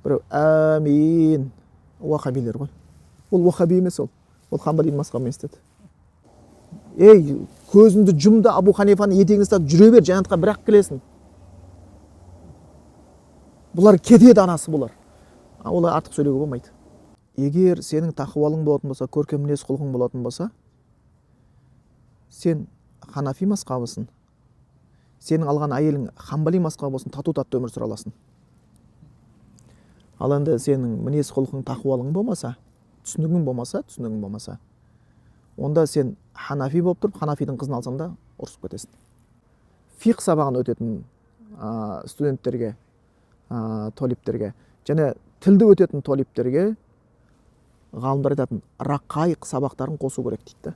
біреу әмин, уахабилер ғой. Ол уахаби емес, ол хамбалидің мазхабымен істеді. Ей, көзіңді жұмды, Абу Ханифаның етегін ұстап жүре бер, жәннатқа бірақ келесің. Бұлар кетеді анасы бұлар. Олар артық сөйлеуге болмайды. Егер сенің тақуалың болатын болса, көркем мінез құлқың болатын болса, сен ханафи мазхабысың. Сенің алған әйелің хамбали мазхабы болсын, тату-татты өмір сүре аласың. Ал енді сенің мінез құлқың, тақуалың болмаса, түсінігің болмаса, онда сен ханафи болып тұрып, ханафидің қызын алсаң да ұрысып кетесің. Фиқ сабағын өтетін студенттерге, толиптерге, және тілді өтетін толиптерге ғалымдар айтатын, рақайық сабақтарын қосу керек дейді.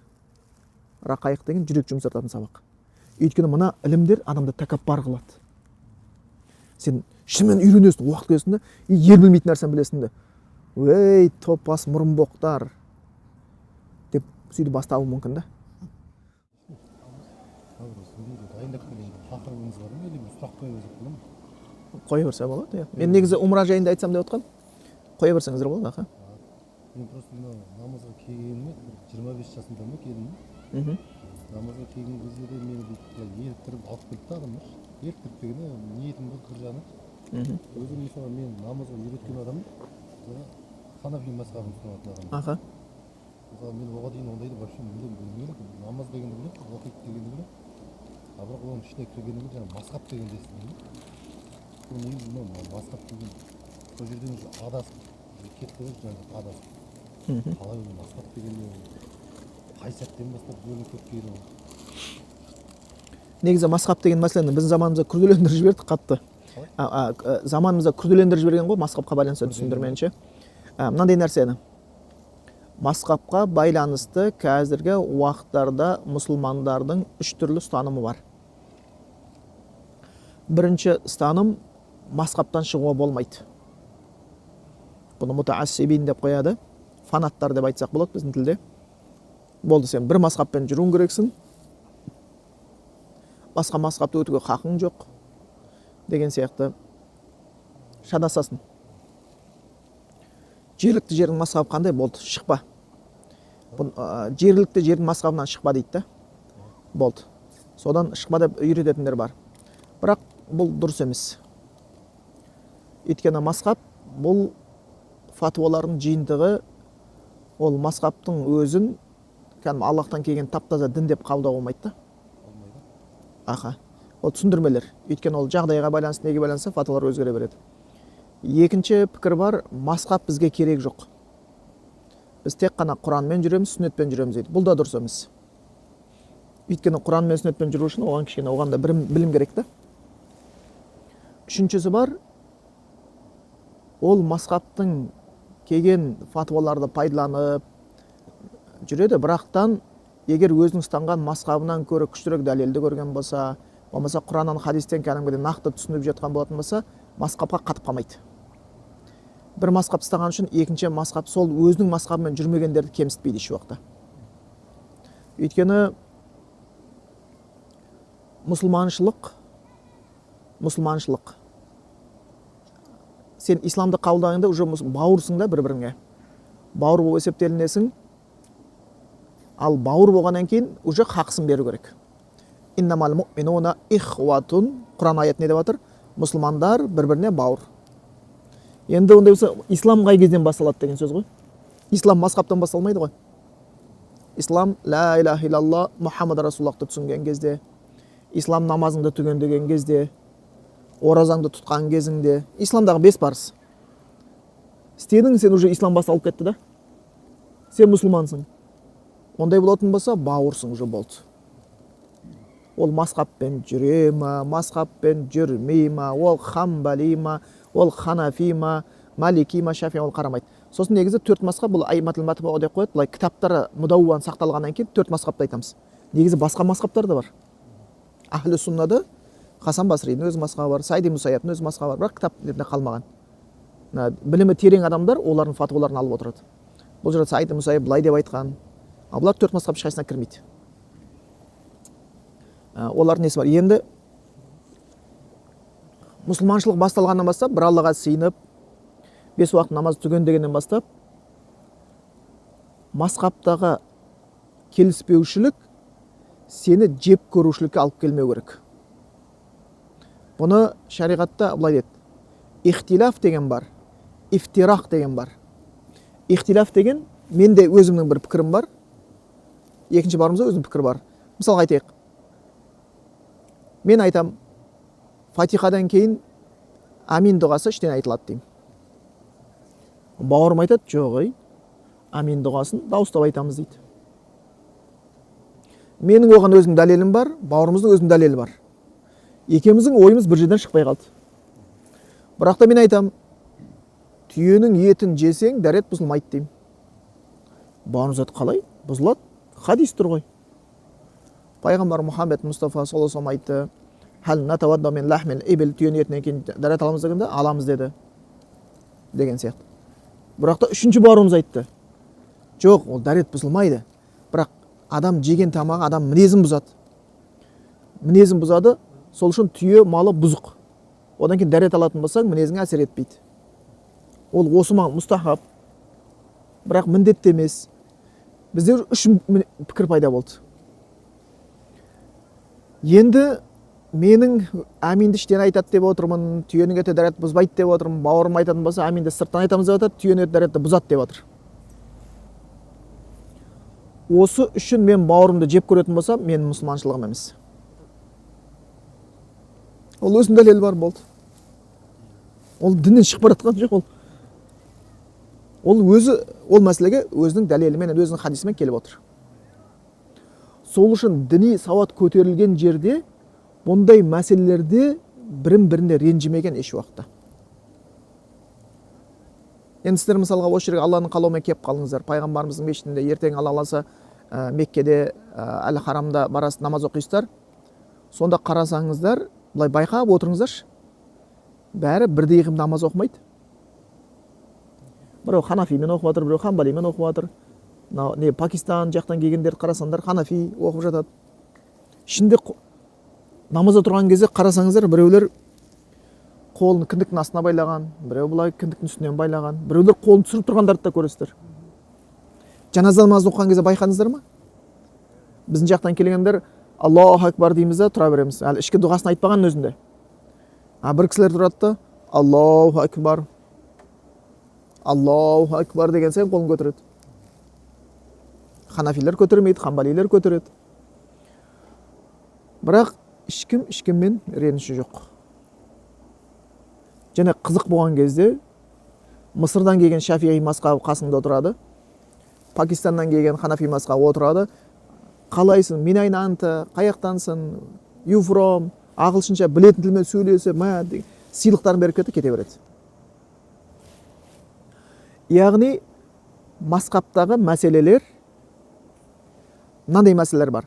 Рақайық деген жүрек жұмсартатын сабақ. Өйткені мына ілімдер адамды тәкаппар қылады. Сен шынымен үйренесің, уақыт көресің де, ер білмейтін нәрсені білесің де. Ей, топас мұрынбоқтар деп сөйді бастауы мүмкін да. Қоя берсе болады. Мен негізі умра жайында айтсам деп отқан. Қоя берсеңіздер болады, аха. Мен просто намазға келгеніме 25 жасымда ма келдім. Намазға келген кезде де мені еліктіріп алып кетті адамдар. Еліктіріп дегені ниетім болды бір жағынан. Өзім мысалы мен намазға үйреткен адам ханафи мазхабын ұстанатын адам. Аха. Мысалы мен оған дейін ондайды вообще білмедім. Намаз дегенді білем, уақит дегенді білем. А бірақ оның ішіне кіргенде жаңағы мазхаб дегенді естідім. Бұл негізі мазхаб деген сол жерден уже адасып кетті ғой, жаңағы адасып. Қалай ол мазхаб дегенде қай сәттен бастап бөлініп кеткені ол. Негізі мазхаб деген мәселені біздің заманымызда күрделендіріп жіберді қатты. Заманымызда күрделендіріп жіберген ғой, мазхабқа байланысты түсіндірменше. Мынандай нәрсені. Мазхабқа байланысты қазіргі уақыттарда мұсылмандардың 3 түрлі ұстанымы бар. Бірінші ұстаным мазхабтан шығуға болмайды. Бұны мутаассибин деп қояды. Фанаттар деп айтсақ болады біздің тілде. Болды, сен бір мазхабпен жүруің керексің. Басқа мазхабты өтуге хақың жоқ деген сияқты шадасасын. Жергілікті жердің мазхабы қандай болды? Шықпа. Жергілікті жердің мазхабынан шықпа дейді. Болды. Содан шықпа деп үйрететіндер бар. Бірақ бұл дұрыс емес. Өйткені мазхаб бұл фатуалардың жиынтығы, ол мазхабтың өзін Аллахтан келген таптаза дін деп қабылдауға болмайды. Аха. Ол түсіндірмелер. Өйткені ол жағдайға байланысты, неге байланысты фатуалар өзгере береді. Екінші пікір бар, мазхаб бізге керек жоқ. Біз тек қана Құранмен жүреміз, сүннетпен жүреміз дейді. Бұл да дұрыс емес. Өйткені Құран мен сүннетпен жүру үшін оған да білім керек та. Үшіншісі бар, ол мазхабтың келген фатуаларды пайдаланып жүреді, бірақтан егер өзінің ұстанған мазхабынан көрі күштірек дәлелді көрген болса, болмаса Құраннан, хадистен кәдімгідей нақты түсініп жатқан болатын болса, мазхабқа қатып қалмайды. Бір мазхаб ұстаған үшін екінші мазхаб сол өзінің мазхабымен жүрмегендерді кемсітпейді еш уақытта. Өйткені мұсылманшылық. Сен исламды қабылдағанда уже бауырсың да бір-біріңе. Бауыр болып есептелінесің. Ал бауыр болғаннан кейін уже хақсын беру керек. Иннамал муъминуна ихватун. Құран аят не деп жатыр? Мұсылмандар бір-біріне бауыр. Енді ондай болса, ислам қай кезден басталады деген сөз ғой. Ислам мазхабтан басталмайды ғой. Ислам ла иляха иллалла Мұхаммад Расулаллахты түсінген кезде, ислам намазыңды түгендеген кезде, оразаңды тұтқан кезіңде, исламдағы 5 парыз. Істедің, сен уже ислам басталып кетті да. Сен мұсылмансың. Ондай болатын болса, бауырсың уже болды. Ол мазхабпен жүре ма, мазхабпен жүрмей ма, ол хамбали ма, ол ханафи ма, малики ма, шафи ол қарамайды. Сосын негізі 4 мазхаб, бұл айматул матбуға деп қояды. Бұлай кітаптары мудауан сақталғаннан кейін 4 мазхабты айтамыз. Негізі басқа мазхабтар да бар. Ахлі суннада Хасан Басридің өз мазхабы бар, Сайди Мусайяптың өз мазхабы бар, бірақ кітап ретінде қалмаған. Білімі терең адамдар олардың фатуаларын алып отырады. Бұл жерде Сайди Мусайяп былай деп айтқан. Ал бұлар 4 мазхаб ешқайсысына кірмейді. Олардың несі бар? Енді мұсылманшылық басталғаннан бастап бір Аллаға сыйынып, 5 уақыт намаз түгендегеннен бастап масхабтағы келіспеушілік сені жеп көрушілікке алып келмеу керек. Бұны шариғатта былай дейді: ихтилаф деген бар, ифтирақ деген бар. Ихтилаф деген, менде өзімнің бір пікірім бар, екінші барымызда өзінің пікірі бар. Мысалға айтайық, мен айтам, фатихадан кейін амин дұғасы іштен айтылады деймін. Бауырым айтады, жоқ, амин дұғасын дауыстап айтамыз дейді. Менің оған өзім дәлелім бар, бауырымыздың өзінің дәлелі бар. Екеуміздің ойымыз бір жерден шықпай қалды. Бірақ та мен айтам, түйенің етін жесең дәрет бұзылмайды деймін. Бауырымыз айтады, қалай? Бұзылады? Хадис тұр ғой. Пайғамбар Мұхаммед Мұстафа саллаллаху алейхи ва саллям айтты: "Хал натавадда мин лахмил ибл", түйенің етінен кейін дәрет аламыз дегенде, аламыз деді. Деген сияқты. Бірақ та үшінші бауырымыз айтты: "Жоқ, ол дәрет бұзылмайды. Бірақ адам жеген тамағы адам мінезін бұзады. Мінезін бұзады, сол үшін түйе малы бұзық. Одан кейін дәрет алатын болсаң, мінезіңе әсер етпейді. Ол осы маған мұстахаб, бірақ міндетті емес." Бізде үш пікір пайда болды. Енді менің аминді іштен айтады деп отырмын, түйенің еті дәрет бұзбайды деп отырмын. Бауырым айтатын болса, аминді сырттан айтамыз деп отыр, түйенің еті дәретті бұзады деп отыр. Осы үшін мен бауырымды жеп көретін болсам, менің мұсылманшылығым емес. Ол өзінің дәлелі бар, болды. Ол діннен шығып бара жатқан жоқ. Ол өзі ол мәселеге өзінің дәлелімен, өзінің хадисімен келіп отыр. Сол үшін діни сауат көтерілген жерде бұндай мәселелерде бірін-біріне ренжімеген еш уақытта. Енді сіздер мысалға осы жерге Алланың қалауымен келіп қалыңыздар. Пайғамбарымыздың мешітінде ертең Алла қаласа Меккеде Әл Харамда барасыз, намаз оқисыздар. Сонда қарасаңыздар, былай байқап отырыңыздаршы, бәрі бірдей қылып намаз оқымайды. Біреу ханафимен оқып жатыр, біреу хамбалимен оқып жатыр. Не Пакистан жақтан келгендерді қарасаңдар, ханафи оқып жатады. Ішінде намазда тұрған кезде қарасаңыздар, біреулер қолын кіндіктің астына байлаған, біреу былай кіндіктің үстінен байлаған, біреулер қолын түсіріп тұрғандарды да көресіздер. Жаназа намазын оқыған кезде байқадыңыздар ма? Біздің жақтан келгендер Аллаху акбар дейміз да тұра береміз. Әлі ішкі дұғасын айтпаған өзінде. Бір кісілер тұрады да Аллаху акбар, Аллаху акбар деген сайын қолын көтереді. Ханафилер көтермейді, хамбалилер көтереді. Бірақ ешкіммен реніші жоқ. Және қызық болған кезде Мысырдан келген Шафии мазхабы қасында отырады. Пакистаннан келген Ханафи мазхабы отырады. Қалайсың? Мен айнанты, қаяқтансың? You from? Ағылшынша білетін тілмен сөйлесе, сыйлықтарын беріп кетті, кете береді. Яғни мазхабтағы мәселелер, мынандай мәселелер бар.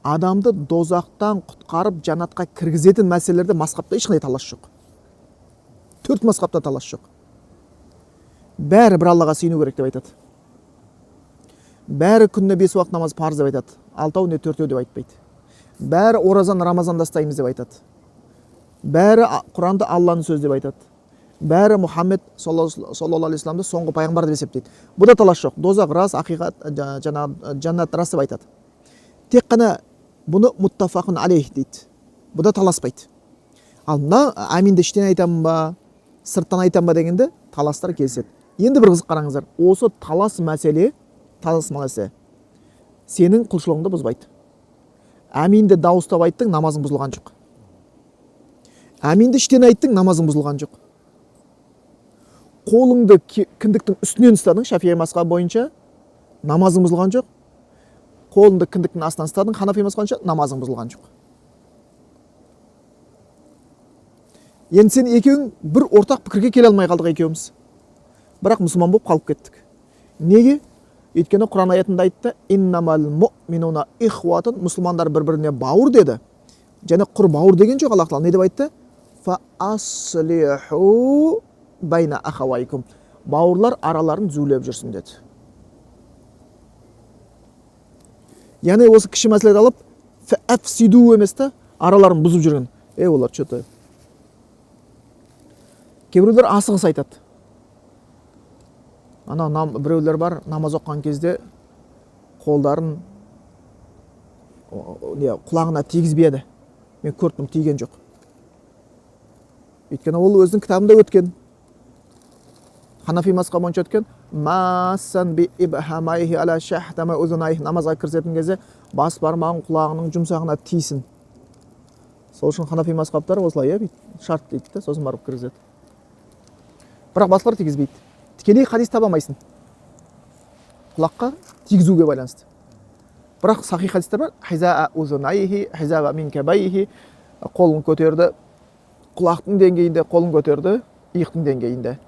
Адамды дозақтан құтқарып жанатқа кіргізетін мәселелерде мазхабта ешқандай талас жоқ. 4 мазхабта талас жоқ. Бәрі бір Аллаға сыйыну керек деп айтады. Бәрі күніне 5 уақыт намаз парыз деп айтады. 6-ау не 4-ау деп айтпайды. Бәрі оразан Рамазанда ұстаймыз деп айтады. Бәрі Құранды Алланың сөзі деп айтады. Бәрі Мұхаммед саллаллаху алейхи вассаламды соңғы пайғамбар деп есептейді. Бұда талас жоқ. Дозақ рас, ақиқат, жаннат рас деп айтады. Тек қана бұны муттафақун алейх дейді. Бұда таласпайды. Ал мына аминді іштен айтамын ба, сырттан айтамын ба дегенде таластар келіседі. Енді бір қызық қараңыздар. Осы талас мәселе сенің құлшылығыңды бұзбайды. Аминді дауыстап айттың, намазың бұзылған жоқ. Аминді іштен айттың, намазың бұзылған жоқ. Қолыңды кіндіктің үстінен ұстадың, Шафии мазхабы бойынша, намазың бұзылған жоқ. Қолыңды кіндіктің астынан ұстадың, Ханафи мазхабы бойынша, намазың бұзылған жоқ. Енді сен екеуің бір ортақ пікірге келе алмай қалдық екеуміз. Бірақ мұсылман болып қалып кеттік. Неге? Өйткені Құран аятында айтты: "Иннамал муъминуна ихватун", мұсылмандар бір-біріне бауыр деді. Және құр бауыр деген жоқ, Аллах тағала не деп айтты? Фа аслиху байна ахавайкум. Бауырлар араларын түзелеп жүрсін деді. Яғни осы кіші мәселені алып, фа афсиду емес та, араларын бұзып жүрген. Олар что-то. Кейбіреулер асығыс айтады. ана біреулер бар намаз оқыған кезде қолдарын құлағына тигізбеді. Мен көрдім, тиген жоқ. Өйткені ол өзінің кітабында өткен. Ханафи мазхабы бойынша өткен. Масан би ибхамайхи ала шахтама узунайхи, намазға кірісетін кезде бас бармағын құлағының жұмсағына тисін. Сол үшін ханафи мазхабтары осылай шарт дейді да, сосын барып кіргізеді. Бірақ басқалар тигізбейді. Тікелей хадис таба алмайсың. Құлаққа тигізуге байланысты. Бірақ сахи хадистер бар. Хизаа узунайхи, хизаа мин кабайхи, қолын көтерді, құлақтың деңгейінде, қолын көтерді, иықтың деңгейінде.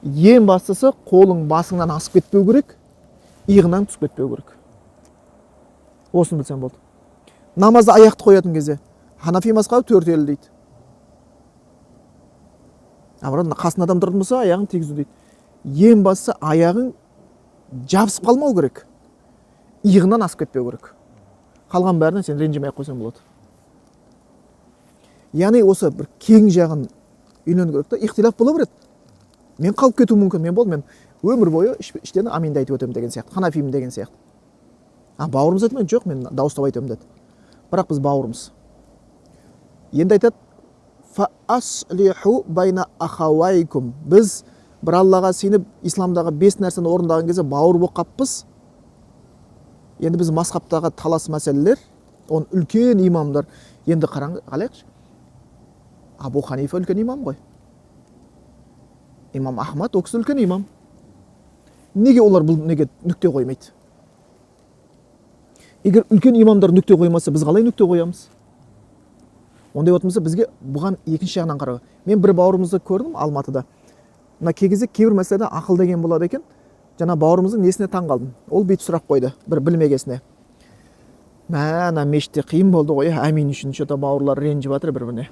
Ең бастысы қолың басыңнан асып кетпеу керек, иығынан түсіп кетпеу керек. Осыны білсең болды. Намазда аяқты қоятын кезде Ханафи мазхабы 4 елі дейді. Қасында адам тұратын болса, аяғын тигізу дейді. Ең бастысы аяғың жабысып қалмау керек, иығынан асып кетпеу керек. Қалған бәрінен сен ренжімей қойсаң болады. Яғни осы бір кең жағын үйлену керек та, ихтилаф бола береді. Мен қалып кетуі мүмкін, мен өмір бойы іштен аминді айтып өтемін деген сияқты, ханафимін деген сияқты. Бауырымыз айтты, мен жоқ, мен дауыстап айтамын деді. Бірақ біз бауырымыз. Енді айтады, фааслиху байна ахавайкум. Біз бір Аллаға сеніп исламдағы 5 нәрсені орындаған кезде бауыр болып қаппыз. Енді біз мазхабтағы талас мәселелер, он үлкен имамдар. Енді қалайықшы? Абу Ханифа үлкен имам ғой. Имам Ахмад ол кісі үлкен имам. Неге олар бұл неге нүкте қоймайды? Егер үлкен имамдар нүкте қоймаса, біз қалай нүкте қоямыз? Ондай отымызда бізге бұған екінші жағынан қарау. Мен бір бауырымызды көрдім Алматыда. Мына кезде кейбір мәселеде ақыл деген болады екен. Жаңа бауырымыздың несіне таң қалдым. Ол бүйтіп сұрақ қойды, бір білмегесіне. Ана мешітте қиын болды ғой, әмин үшін что-то бауырлар ренжіп жатыр бір-біріне.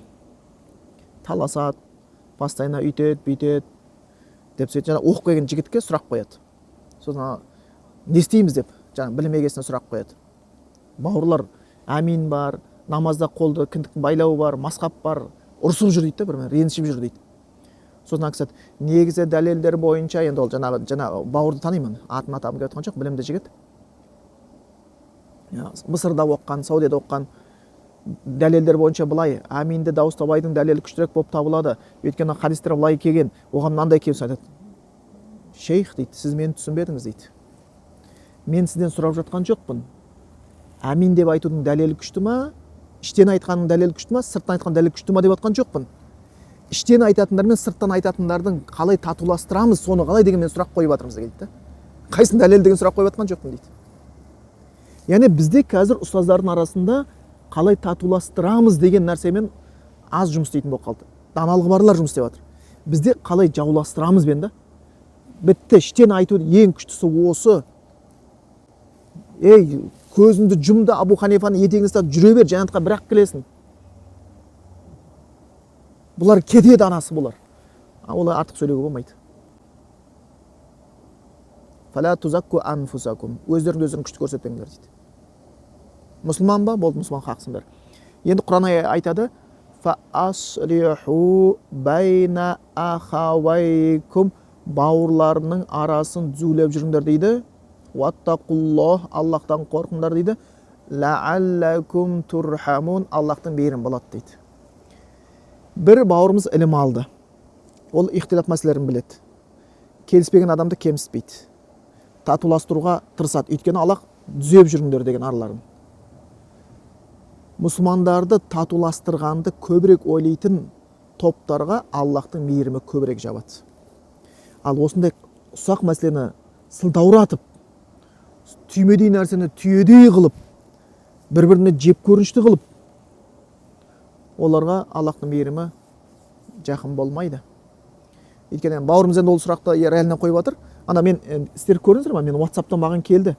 Таласады, постоянно үйтеді, бүйтеді деп сөйтіп жаңа оқып келген жігітке сұрақ қояды. Сосын не істейміз деп жаңа білмегесіне сұрақ қояды. Бауырлар әмин бар, намазда қолды кіндіктің байлауы бар, масхаб бар, ұрсып жүр дейді, бір ренжіп жүр дейді. Сосын кісі негізі дәлелдер бойынша, енді ол жаңа бауырды танимын, атын атағым келіп жатқан жоқ, білімді жігіт. Мысырда оққан, Саудияда оққан, дәлелдер бойынша былай, әминді дауыстабайдың дәлелі күштірек болып табылады. Өйткені хадистер былай келген, оған мынандай келіп айтады. Шейх дейді, сіз мені түсінбедіңіз дейді. Мен сізден сұрап жатқан жоқпын. Әмин деп айтудың дәлелі күшті ма? Іштен айтқанның дәлелі күшті ма? Сырттан айтқан дәлелі күшті ма деп жатқан жоқпын. Іштен айтатындар мен сырттан айтатындардың қалай татуластырамыз, соны қалай деген мен сұрақ қойып жатырмыз дейді. Қайсын дәлел деген сұрақ қойып жатқан жоқпын дейді. Яғни бізде қазір ұстаздардың арасында қалай татуластырамыз деген нәрсемен аз жұмыс істейтін болып қалды. Даналығы барлар жұмыс істеп жатыр. Бізде қалай жауластырамыз бен да? Бітті, іштен айтудың ең күштісі осы. Көзіңді жұмды, Абу Ханифаның етегін ұстап жүре бер, жәннатқа бірақ келесің. Бұлар кетеді анасы бұлар. Олар артық сөйлеуге болмайды. Фала тузакку анфусакум. Өздерің күшті көрсетпеңдер дейді. Мұсылман ба? Болды, мұсылман хақсыңдар. Енді Құран айтады: "Фа аслиху байна ахавайкум", бауырларының арасын түзулеп жүріңдер дейді. Ваттақуллах, Аллахтан қорқыңдар дейді. Лааллакум турхамун, Аллахтың мейірім болады дейді. Бір бауырымыз ілім алды. Ол ихтилаф мәселелерін біледі. Келіспеген адамды кемсітпейді. Татуластыруға тырысады. Өйткені Аллах түзеп жүріңдер деген араларын. Мұсылмандарды татуластырғанды көбірек ойлайтын топтарға Аллахтың мейірімі көбірек жабады. Ал осындай ұсақ мәселені сылтауратып, түймедей нәрсені түйедей қылып, бір-біріне жеп көрінішті қылып, оларға Аллахтың мейірімі жақын болмайды. Өйткені бауырымыз енді ол сұрақты реалінен қойып жатыр. Ана мен істер көріңіздер ма? Мен WhatsApp-тан маған келді.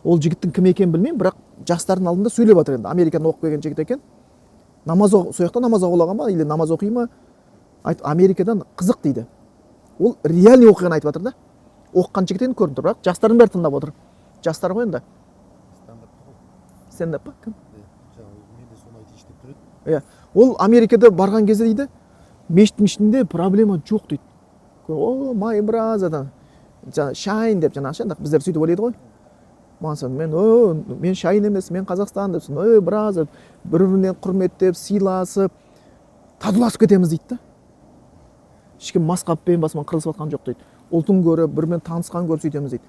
Ол жігіттің кім екенін білмеймін, бірақ жастардың алдында сөйлеп жатыр енді. Америкада оқып келген жігіт екен. Сояқта намаз оқылаған ба, или намаз оқи ма? Америкадан қызық дейді. Ол реальный оқиғаны айтып жатыр да. Оқыған жігіттен көрініп тұр, бірақ жастардың бәрі тыңдап отыр. Жастар ғой енді. Стендап па? Кім? Ол Америкада барған кезде дейді, мешіттің ішінде проблема жоқ дейді. О, май бразадан. жаңа шайн деп жаңағыша біздер сөйтіп ойлайды ғой. Маған сон мен шайн емес, мен Қазақстан деп сон біраз бір бірінен құрметтеп, сыйласып, татуласып кетеміз дейді да. Ешкім масқаппен басыма қырылысып жатқан жоқ дейді. Ұлтын көріп, бірімен танысқан көріп сөйтеміз дейді.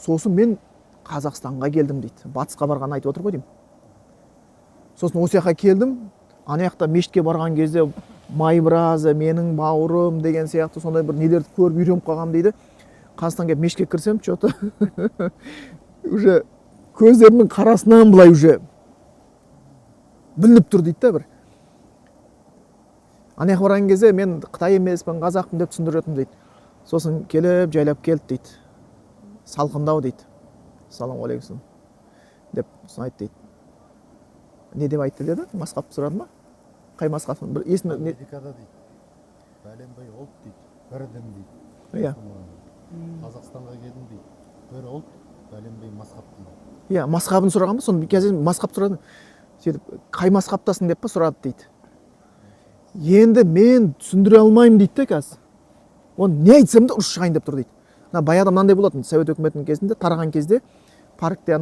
Сосын мен Қазақстанға келдім дейді. Батысқа барғанын айтып отыр ғой деймін. Сосын осы жаққа келдім, ана жақта мешітке барған кезде майбразы, менің бауырым деген сияқты сондай бір нелерді көріп үйреніп қалғам дейді. Қазақстанға келіп мешітке кірсем, что-то уже көздерінің қарасынан былай уже білініп тұр дейді да бір. Ана жаққа барған кезде мен Қытай емеспін, қазақпын деп түсіндіріп жатырмын дейді. Сосын келіп жайлап келді дейді. Салқындау дейді. Ассалаумағалейкум деп айтты дейді. Не деп айтты деді? Масқап сұрады ма? Қай масқапын? Бір есімі Америкада дейді. Бәленбай ұлт дейді. Бір дін дейді. Иә. Қазақстанға келдім дейді. Бір ұлт, бәленбай масқап дейді. Иә, масқабын сұраған ба? Соны қазір масқап сұрады. Сөйтіп, қай масқаптасың деп па сұрады дейді. Енді мен түсіндіре алмаймын дейді де қазір. Оны не айтсам да ұрыс шығайын деп тұр дейді. Баяғыда мынандай болатын, Совет өкіметінің кезінде тараған кезде паркте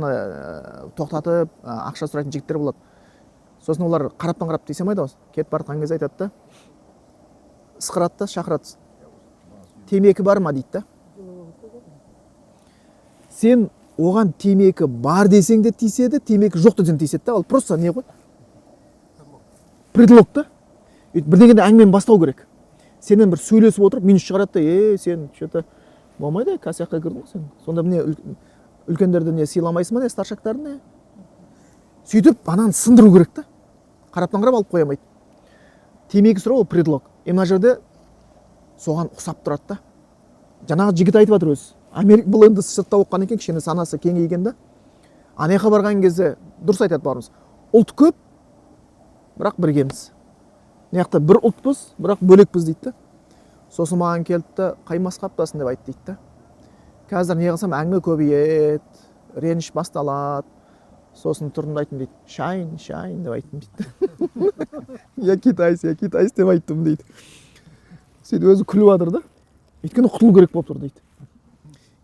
тоқтатып ақша сұрайтын жігіттер болады. Сосын олар қараптан қарап десем айда осы. Кетіп бартқан кезде айтады да, ысқырады да шақырады. Темекі бар ма дейді да. Сен оған темекі бар десең де тиіседі, темекі жоқ десең тиіседі да. Ол просто не ғой? Предлог да. Бірдеңеде әңгімені бастау керек. Сенен бір сөйлесіп отырып, минус шығарады да, сен что-то болмайды, кассияққа кірдің сен. Сонда міне үлкендерді не сыйламайсың ба, не старшактарды не? Сөйтіп, ананы сындыру керек та. Қараптан қарап алып қоямайды. Темекі сұрау ол предлог. Мына жерде соған ұқсап тұрады да. Жаңағы жігіт айтып жатыр өзі. Бұл енді сыртта оқыған екен, кішкене санасы кеңейген да. Ана жаққа барған кезде дұрыс айтады бауырымыз. Ұлт көп, бірақ біргеміз. Мына жақта бір ұлтпыз, бірақ бөлекпіз дейді да. Сосын маған келді да, қай масқаптасың деп айтты дейді да. Қазір не қылсам әңгіме көбейеді, реніш басталады. Сосын тұрдым айтым дейді, шайн деп айттым дейді. Я китайс деп айттым дейді. Сөйтіп өзі күліп жатыр да. Өйткені құтылу керек болып тұр дейді.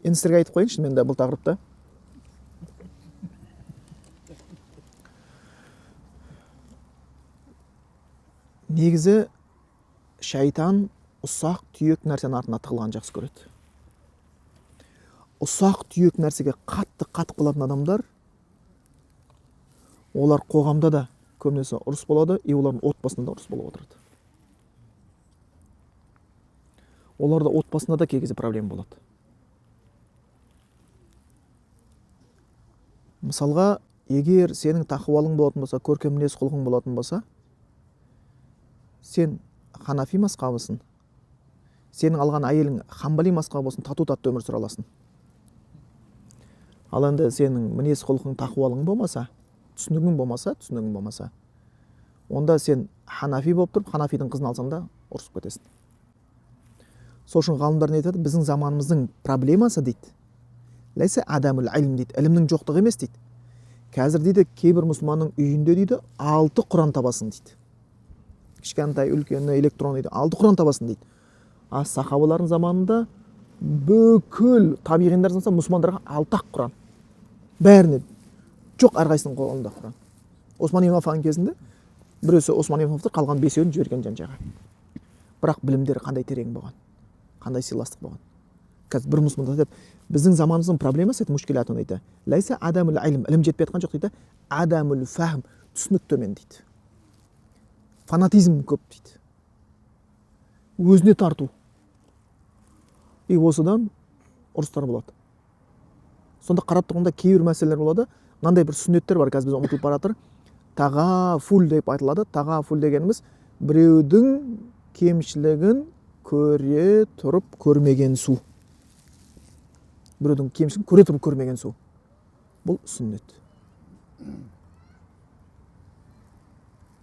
Енді сіздерге айтып қойыңызшы мен де бұл тақырыпта. Негізі шайтан ұсақ түйек нәрсенің артына тығылған жақсы көреді. Ұсақ түйек нәрсеге қатты қалатын адамдар, олар қоғамда да көбінесе ұрыс болады, олардың отбасында ұрыс болып отырады. Оларда отбасында да кей кезде проблема болады. Мысалға, егер сенің тақуалың болатын болса, көркем мінез құлқың болатын болса, сен ханафи масқабысың, сенің алған әйелің хамбали масқабы болсын, тату-тәтті өмір сүре аласың. Ал енді сенің мінез құлқың тақуалың болмаса, түсінігің болмаса, онда сен ханафи болып тұрып, ханафидің қызын алсаң да ұрысып кетесің. Сол үшін ғалымдар не айтады? Біздің заманымыздың проблемасы дейді. Ләйсе адамул илм дейді, ілімнің жоқтығы емес дейді. Қазір дейді, кейбір мұсылманның үйінде дейді, 6 Құран табасың дейді. Кішкентай, үлкен, электрон дейді, 6 Құран табасың дейді. Сахабалардың заманында бүкіл табиғиндар санаса мұсылмандарға 6 Құран. Бәріне жоқ, әрқайсының қолында Құран. Осман имам Аффан кезінде біреусі Осман имам Аффанды қалған 5-еуін жіберген жан-жаға. Бірақ білімдері қандай терең болған, қандай сыйластық болған. Қазір бір мұсылман айтады, біздің заманымыздың проблемасы еді, мушкилатын дейді. Ләйсе адамул илм, ілім жетпей жатқан жоқ дейді. Адамул фахм, түсінік төмен дейді. Фанатизм көп дейді. Өзіне тарту. Осыдан ұрыстар болады. Сонда қарап тұрғанда кейбір мәселелер болады. Мынандай бір сүннеттер бар, қазір біз ұмытылып бара жатыр. Тағафул деп айтылады. Тағафул дегеніміз біреудің кемшілігін көре тұрып көрмеген су. Біреудің кемшілігін көре тұрып көрмеген су. Бұл сүннет.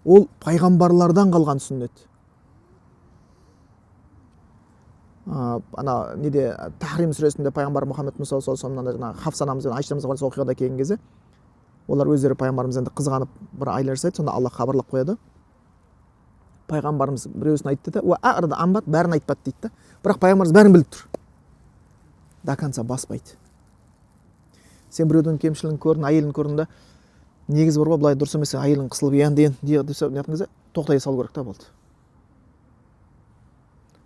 Ол пайғамбарлардан қалған сүннет. Ана неде Тахрим сүресінде пайғамбар Мұхаммед Мұса саллаллаху Хафса анамыз бен Айша анамыз оқиғада келген кезде, олар өздері пайғамбарымыз енді қызғанып бір айлар жасайды, сонда Алла хабарлап қояды. Пайғамбарымыз біреусін айтты да, бәрін айтпады дейді да. Бірақ пайғамбарымыз бәрін біліп тұр. до конца баспайды. Сен біреудің кемшілігін көрдің, әйелін көрдің да негізі бар ғой, былай дұрыс емес, әйелің қысылып енді деп кезде тоқтай салу керек та болды.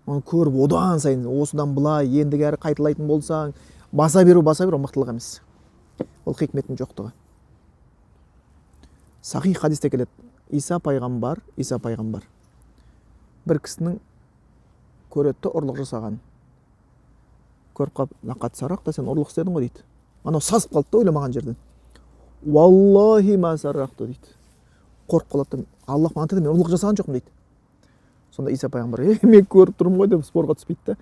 Оны көріп одан сайын осыдан былай ендігі әрі қайталайтын болсаң, баса беру ол мықтылық емес. Ол хикметтің жоқтығы. Сахих хадисте келеді. Иса пайғамбар бір кісінің көретті ұрлық жасаған. Көріп қалып, лақат сарақта, сен ұрлық істедің ғой дейді. Анау сасып қалды да ойламаған жерден. Валлахи ма сарақта дейді. Қорқып қалады. Аллах маған айтады, мен ұрлық жасаған жоқпын дейді. Сонда Иса пайғамбар, мен көріп тұрмын ғой деп спорға түспейді да.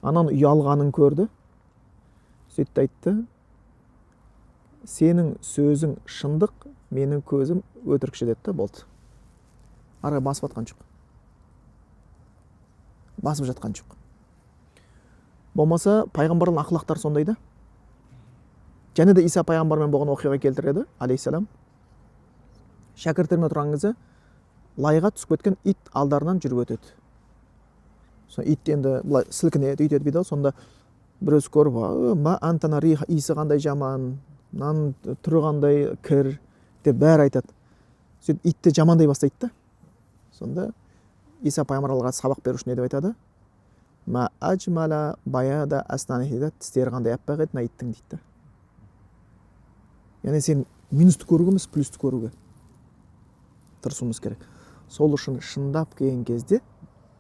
Ананың ұялғанын көрді. Сөйтті айтты, сенің сөзің шындық, менің көзім өтірікші деді да, болды. Арай басып жатқан жоқ. Басып жатқан жоқ. Болмаса пайғамбардың ақылақтары сондай да. Және де Иса пайғамбармен болған оқиға келтіреді, алейхиссалам. Шәкірттермен тұрған кезде лайға түсіп кеткен ит алдарынан жүріп өтеді. Сол ит енді былай сілкінеді, өйтеді дейді. Сонда біреусі көріп, ма антана риха, иісі қандай жаман, мынаның түрі қандай кір деп бәрі айтады. Сөйтіп итті жамандай бастайды да. Сонда Иса пайғамбарға сабақ беруші не деп айтады? Ма аджмала баяда аснанихи, тістері қандай аппақ еді мына иттің дейді. Яғни сен минусты көруге емес, плюсты көруге тырысуымыз керек. Сол үшін шындап келген кезде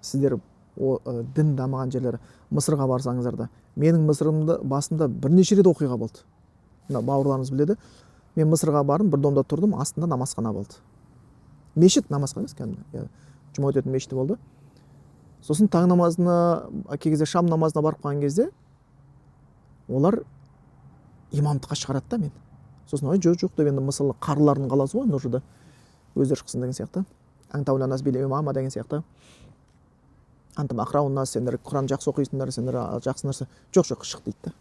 сіздер дін дамыған жерлері, Мысырға барсаңыздар да, менің Мысырымда басында бірнеше рет оқиға болды. Мына бауырларыңыз біледі. Мен Мысырға бардым, бір домда тұрдым, астында намазхана болды. Мешіт, намазхана емес кәдімгі. Жұма өтетін мешіті болды. Сосын таң намазына, кезде шам намазына барып қалған кезде олар имамдыққа шығарады да мен. Сосын жоқ деп енді мысалы қарлардың қаласы ғой, нұржыда өздері шықсын деген сияқты. Аңтауланас бил имама деген сияқты. Антым ақрауыннас, сендер Құран жақсы оқисыңдар, сендер жақсы нәрсе. Жоқ, шық дейді да.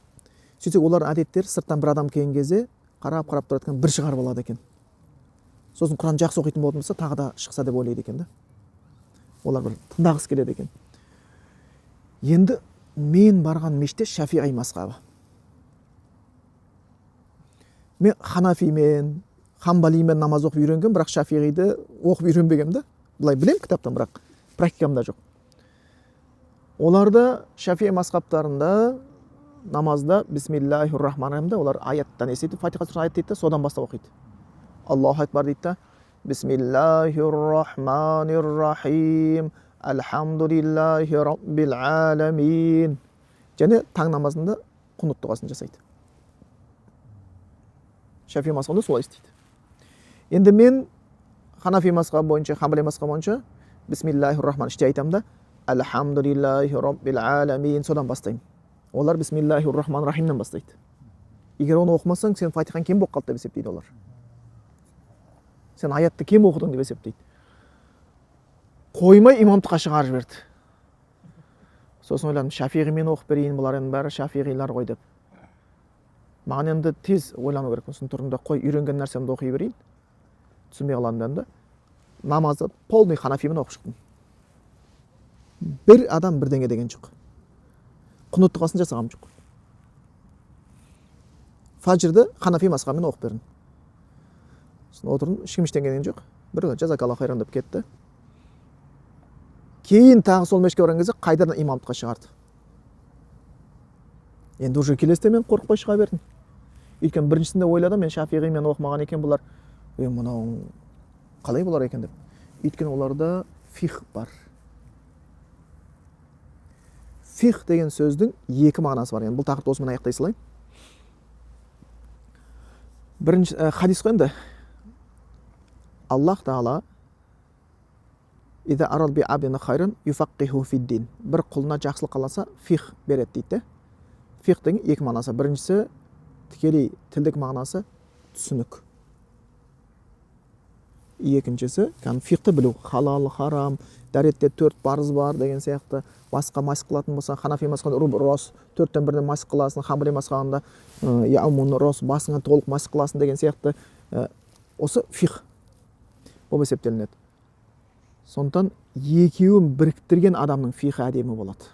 Сөйтсек олар әдеттер сырттан бір адам келген кезде қарап тұратын бір шығарып алады екен. Сосын Құран жақсы оқитын болатын болса, тағы да шықса деп ойлайды екен да. Олар бір тыңдағысы келеді екен. Енді мен барған мешітте Шафиғи мазхабы. Мен Ханафимен, Хамбалимен намаз оқып үйренген, бірақ Шафиғиді оқып үйренбегем да. Былай білем кітаптан, бірақ практикамда жоқ. Оларда Шафиғи мазхабтарында намазда бисмиллахир-рахманир-рахим, олар аяттан естиді, Фатиха сүресін аят дейді, содан бастап оқиды. Аллаху акбар дейді. Бисмиллахир-рахманир-рахим. Алхамдулиллахи раббил аламин. Және таң намазында құнут дұғасын жасайды. Шафиғи мазхабында солай істейді. Енді мен Ханафи мазхабы бойынша, Хамбали мазхабы бойынша бисмиллахир-рахман іште айтамын да, алхамдулиллахи раббил аламин, содан бастаймын. Олар бисмиллахир-рахманир-рахимнен бастайды. Егер оны оқымасаң, сен Фатихан кем болып қалды деп есептейді олар. Сен аятты кем оқыдың деп есептейді. Қоймай имамдыққа шығарып жіберді. Сосын ойладым, Шафиғимен оқып берейін, бұлар енді бәрі Шафиғилар ғой деп. Маған енді тез ойлану керек. Сосын тұрдым да, қой, үйренген нәрсемді оқи берейін. Түсінбей қаламын да. Намазды полный Ханафимен оқып шықтым. Бір адам бірдеңе деген жоқ. Құнут дұғасын жасағам жоқ. Фаджрды Ханафи мазхабымен оқып бердім. Сосын отырдым, ешкім ештеңе жоқ. Бір жазакаллаху хайран деп кетті. Кейін тағы сол мешітке барған кезде қайтадан имамдыққа шығарды. Енді уже келесіде мен қорықпай шыға бердім. Өйткені біріншісінде ойладым, мен Шафиғимен оқымаған екен, бұлар мынау қалай болар екен деп. Өйткені оларда фих бар. Фих деген сөздің екі мағынасы бар. Бұл тақырыпты осымен аяқтай салайын. Бірінші хадис қой енді. Аллах Тағала «Ида арад би абдина хайран юфаққиху фиддин». Бір құлына жақсылық қаласа фих береді дейді. Фих деген екі мағынасы. Біріншісі тікелей тілдік мағынасы түсінік. Екіншісі фихті білу. Халал, харам, дәретте 4 парыз бар деген сияқты. Басқа масық қылатын болса, Ханафи мазхабында рос 4-тен 1-ден масық қыласың, Хамбали мазхабында яумун рос басыңа толық масық қыласың деген сияқты. Осы фих болып есептелінеді. Сондықтан екеуін біріктірген адамның фихі әдемі болады.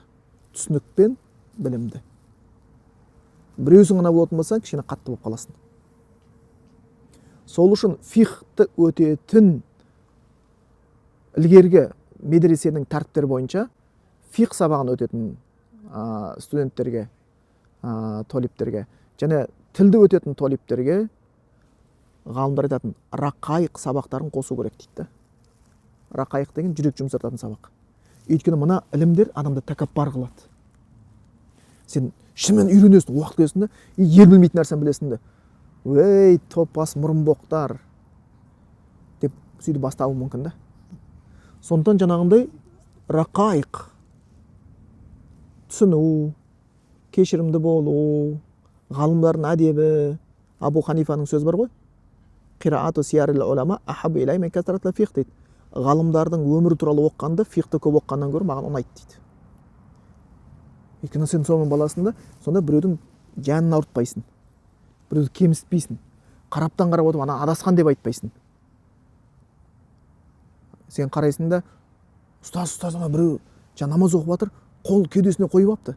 Түсінік пен білімді. біреусің ғана болатын болса кішкене қатты болып қаласың. Сол үшін фихты өтетін ілгергі медресенің тәртіптері бойынша фих сабағын өтетін студенттерге, толиптерге және тілді өтетін толиптерге ғалымдар айтатын рақайық сабақтарын қосу керек дейді. Рақайық деген жүрек жұмсартатын сабақ. Өйткені мына ілімдер адамды тәкаппар қылады. Сен шынымен үйренесің, уақыт көресің, ел білмейтін нәрсені білесің де. Ей, топас мұрынбоқтар деп сөйтіп бастауы мүмкін да. Сондықтан жаңағындай рақайық, түсіну, кешірімді болу, ғалымдардың әдебі. Абу Ханифаның сөзі бар ғой. Қираату сиярил улама ахабу илай мен касратлил фих дейді. Ғалымдардың өмірі туралы оқығанды фихты көп оқығаннан гөрі маған ұнайды дейді. Өйткені сен соның баласында сонда біреудің жанын ауыртпайсың, біреуді кемсітпейсің, қараптан қарап отырып ана адасқан деп айтпайсың. Сен қарайсың да ұстаз ана біреу намаз оқып жатыр, қол кеудесіне қойып алыпты.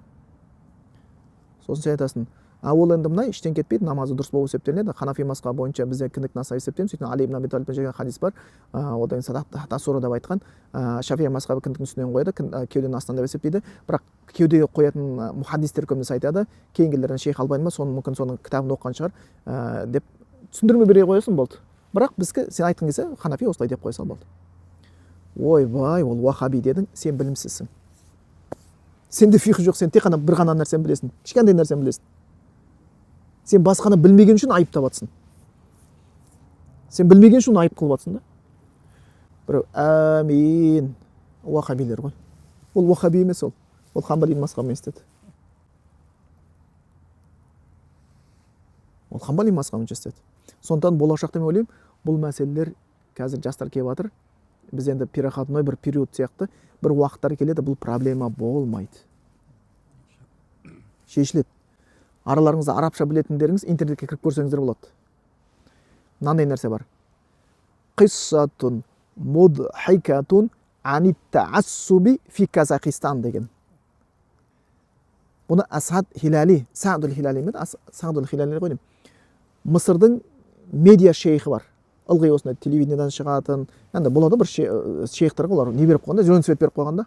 Сосын сен айтасың, ол енді мына іштен кетпейді, намазы дұрыс болып есептелінеді. Ханафи мазхабы бойынша бізде кіндік насаб есептейміз. Сөйтіп Али ибн Аби Талибтен келген хадис бар. Одан Тасура деп айтқан. Шафии мазхабы кіндіктің үстінен қояды, кеуденің астынан деп есептейді. Бірақ кеудеге қоятын мухаддистер көбінесе айтады. Кейінгілерден Шейх Албани ма, мүмкін соның кітабын оқыған шығар деп түсіндірме бере қоясың болды. Бірақ бізге сен айтқың келсе, Ханафи осылай деп қойса болды. Ойбай, ол уахаби дедің, сен білімсізсің. Сенде фих жоқ, сен тек қана бір ғана нәрсені білесің, кішкентай нәрсені білесің. Сен басқаны білмеген үшін айып табатсың. Сен білмеген үшін айып қылып жатсың да. Біреу әмин, уахабилер ғой. Ол уахаби емес ол. Ол Хамбали мазхабымен істеді. Ол Хамбали мазхабымен істеді. Сондықтан болашақта мен ойлаймын, бұл мәселелер қазір жастар келіп жатыр. Біз енді переходной бір период сияқты бір уақыттар келеді, бұл проблема болмайды. Шешіледі. Араларыңызда арабша білетіндеріңіз интернетке кіріп көрсеңіздер болады. Мынандай нәрсе бар. Қиссатун мудхикатун ани таассуби фи Казахстан деген. Бұны Асад Хилали, Саадул Хилали ме? Саадул Хилали ғой деймін. Мысырдың медиа шейхі бар. Ылғи осындай телевидениедан шығатын, енді болады бір шейхтарға, олар не беріп қойғанда, зелен свет беріп қойғанда.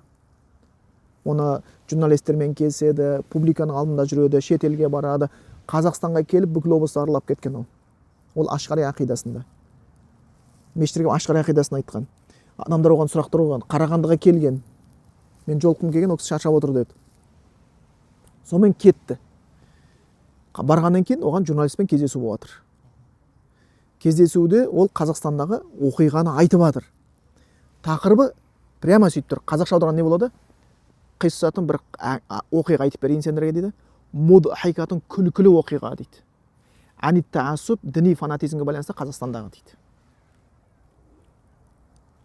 Оны журналистермен келіседі, публиканың алдында жүреді, шет елге барады. Қазақстанға келіп бүкіл облысты аралап кеткен ол. Ол Ашғари ақидасында. Мешіттерге Ашғари ақидасын айтқан. Адамдар оған сұрақтар қойған. Қарағандыға келген. Мен жолқым келген, ол кісі шаршап отыр деді. Сонымен кетті. Барғаннан кейін оған журналистпен кездесу болып жатыр. Кездесуде ол Қазақстандағы оқиғаны айтып жатыр. Тақырыбы прямо сөйтіп тұр. Қазақша аударған не болады? Қиссатын бір оқиға айтып берейін сендерге дейді. Мудхикатун күлкілі оқиға дейді. Ани таассуб діни фанатизмге байланысты Қазақстандағы дейді.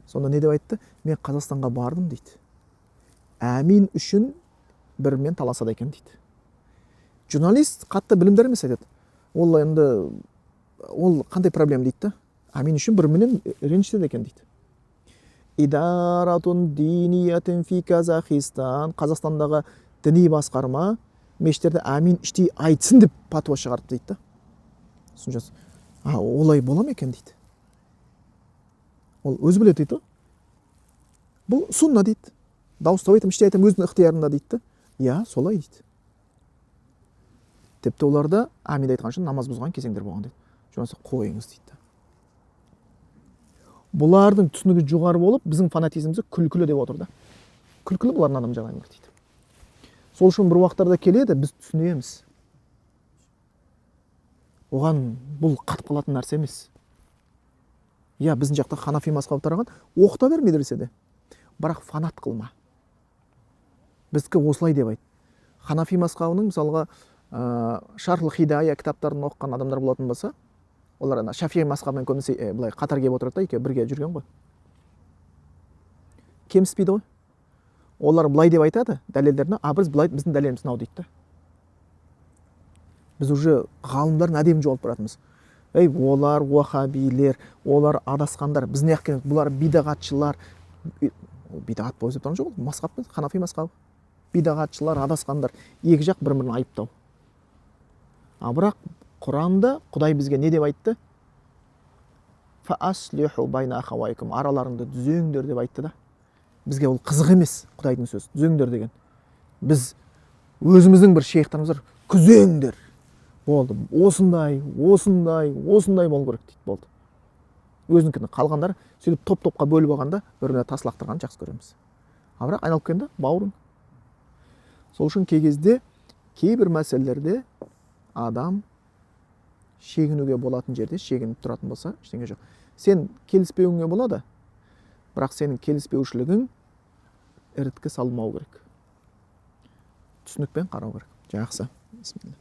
Сонда не деп айтты? Мен Қазақстанға бардым дейді. Әмин үшін бірімен таласады екен дейді. Журналист қатты білімдер емес айтады. Ол енді ол қандай проблема дейді. Әмин үшін бірімен ренжіседі екен дейді. Идаратун диниятин фи Казахстан, Қазақстандағы діни басқарма мешіттерде әмин іштей айтсын деп патуа шығарды дейді. Түсінесіз? Олай бола ма екен дейді. Ол өзі біледі дейді. Бұл сунна дейді. Дауыстап айтам, іштей айтам, өзінің ықтиярында дейді. Я, солай дейді. Тіпті оларда әмин айтқан үшін намаз бұзған кезеңдер болған дейді. Жоғарса қойыңыз дейді. Бұлардың түсінігі жоғары болып, біздің фанатизмімізді күлкілі деп отыр да. Күлкілі бұлардың адам жағайын бар дейді. Сол үшін бір уақыттарда келеді, біз түсінеміз. Оған бұл қатып қалатын нәрсе емес. Я, біздің жақта Ханафи мазхабы тараған, оқыта бер медреседе. Бірақ фанат қылма. Біздікі осылай деп айт. Ханафи мазхабының мысалға Шархул Хидая кітаптарын оқыған адамдар болатын болса, олар Шафии мазхабымен көбінесе былай қатар келіп отырады да, екеуі бірге жүрген ғой. Кемсітпейді ғой. Олар былай деп айтады, дәлелдеріне, біз былай, біздің дәлеліміз мынау дейді. Біз уже ғалымдардың әдемі жоғалып баратырмыз. Олар уахабилер, олар адасқандар, біз не екенбіз, бұлар бидағатшылар. Бидағат болып тұрған жоқ, мазхаб пен Ханафи мазхабы. Бидағатшылар, адасқандар, екі жақ бір-бірін айыптау. А бірақ Құранда Құдай бізге не деп айтты? Фааслиху байна ахавайкум, араларыңды түзеңдер деп айтты да. Бізге ол қызық емес, Құдайдың сөзі, түзеңдер деген. Біз өзіміздің бір шейхтарымыз бар, күзеңдер. Болды, осындай болу керек дейді, болды. Өзінікін қалғандар сөйтіп топ-топқа бөліп алғанда бір-біріне тас лақтырғанды жақсы көреміз. А бірақ айналып келгенде бауырың. Сол үшін кей кезде кейбір мәселелерде адам шегінуге болатын жерде шегініп тұратын болса, ештеңе жоқ. Сен келіспеуіңе болады, бірақ сенің келіспеушілігің іріткі салмау керек. Түсінікпен қарау керек. Жақсы. Бисмилла.